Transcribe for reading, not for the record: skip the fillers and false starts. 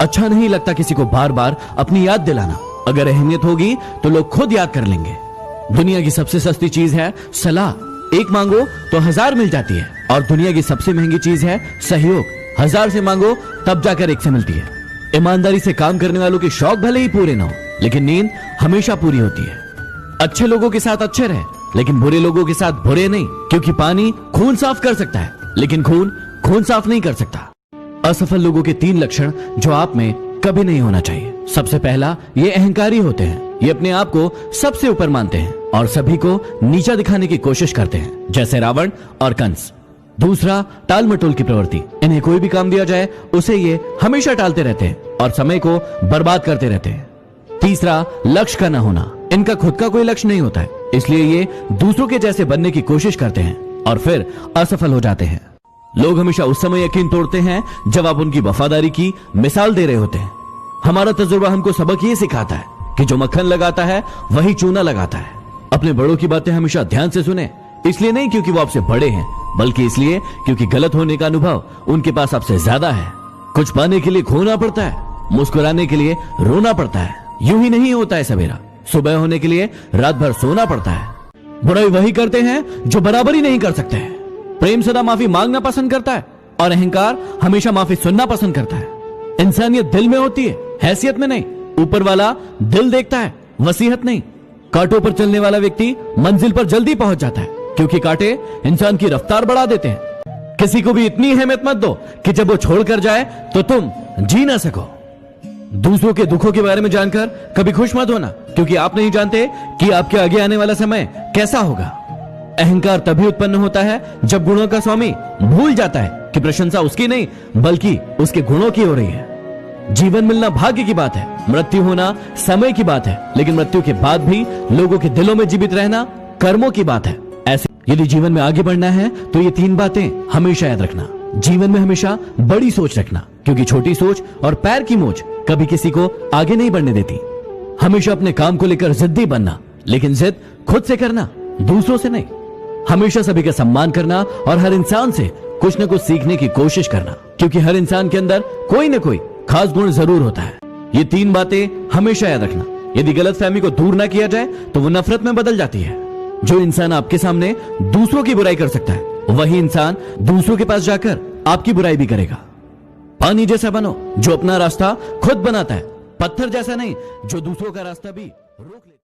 अच्छा नहीं लगता किसी को बार बार अपनी याद दिलाना। अगर अहमियत होगी तो लोग खुद याद कर लेंगे। दुनिया की सबसे सस्ती चीज है सलाह। एक मांगो तो 1000 मिल जाती है। और दुनिया की सबसे महंगी चीज है सहयोग। 1000 से मांगो तब जाकर 1 से मिलती है। ईमानदारी से काम करने वालों के शौक भले ही पूरे ना हो, लेकिन नींद हमेशा पूरी होती है। अच्छे लोगों के साथ अच्छे रहे, लेकिन बुरे लोगों के साथ बुरे नहीं, क्योंकि पानी खून साफ कर सकता है, लेकिन खून खून साफ नहीं कर सकता। असफल लोगों के 3 लक्षण जो आप में कभी नहीं होना चाहिए। सबसे पहला, ये अहंकारी होते हैं। ये अपने आप को सबसे ऊपर मानते हैं और सभी को नीचा दिखाने की कोशिश करते हैं, जैसे रावण और कंस। दूसरा, टाल मटोल की प्रवृत्ति। इन्हें कोई भी काम दिया जाए उसे ये हमेशा टालते रहते हैं और समय को बर्बाद करते रहते हैं। तीसरा, लक्ष्य का न होना। इनका खुद का कोई लक्ष्य नहीं होता है, इसलिए ये दूसरों के जैसे बनने की कोशिश करते हैं और फिर असफल हो जाते हैं। लोग हमेशा उस समय यकीन तोड़ते हैं जब आप उनकी वफादारी की मिसाल दे रहे होते हैं। हमारा तजुर्बा हमको सबक ये सिखाता है कि जो मक्खन लगाता है वही चूना लगाता है। अपने बड़ों की बातें हमेशा ध्यान से सुने, इसलिए नहीं क्योंकि वो आपसे बड़े हैं, बल्कि इसलिए क्योंकि गलत होने का अनुभव उनके पास आपसे ज्यादा है। कुछ पाने के लिए खोना पड़ता है, मुस्कुराने के लिए रोना पड़ता है। यूं ही नहीं होता है सवेरा। सुबह होने के लिए रात भर सोना पड़ता है। बुराई वही करते हैं जो बराबरी नहीं कर सकते हैं। प्रेम सदा माफी मांगना पसंद करता है और अहंकार हमेशा माफी सुनना पसंद करता है। इंसानियत दिल में होती है, हैसियत में नहीं। ऊपर वाला दिल देखता है, वसीहत नहीं। कांटों पर चलने वाला व्यक्ति मंजिल पर जल्दी पहुंच जाता है, क्योंकि कांटे इंसान की रफ्तार बढ़ा देते हैं। किसी को भी इतनी अहमियत मत दो कि जब वो छोड़कर जाए तो तुम जी ना सको। दूसरों के दुखों के बारे में जानकर कभी खुश मत होना, क्योंकि आप नहीं जानते कि आपके आगे आने वाला समय कैसा होगा। अहंकार तभी उत्पन्न होता है जब गुणों का स्वामी भूल जाता है कि प्रशंसा उसकी नहीं बल्कि उसके गुणों की हो रही है। जीवन मिलना भाग्य की बात है, मृत्यु होना समय की बात है, लेकिन मृत्यु के बाद भी लोगों के दिलों में जीवित रहना कर्मों की बात है। ऐसे यदि जीवन में आगे बढ़ना है तो ये 3 बातें हमेशा याद रखना। जीवन में हमेशा बड़ी सोच रखना, क्योंकि छोटी सोच और पैर की मोच कभी किसी को आगे नहीं बढ़ने देती। हमेशा अपने काम को लेकर जिद्दी बनना, लेकिन जिद खुद से करना, दूसरों से नहीं। हमेशा सभी का सम्मान करना और हर इंसान से कुछ न कुछ सीखने की कोशिश करना, क्योंकि हर इंसान के अंदर कोई न कोई खास गुण जरूर होता है। ये 3 बातें हमेशा याद रखना। यदि गलतफहमी को दूर ना किया जाए तो वो नफरत में बदल जाती है। जो इंसान आपके सामने दूसरों की बुराई कर सकता है, वही इंसान दूसरों के पास जाकर आपकी बुराई भी करेगा। पानी जैसा बनो जो अपना रास्ता खुद बनाता है, पत्थर जैसा नहीं जो दूसरों का रास्ता भी रोक ले।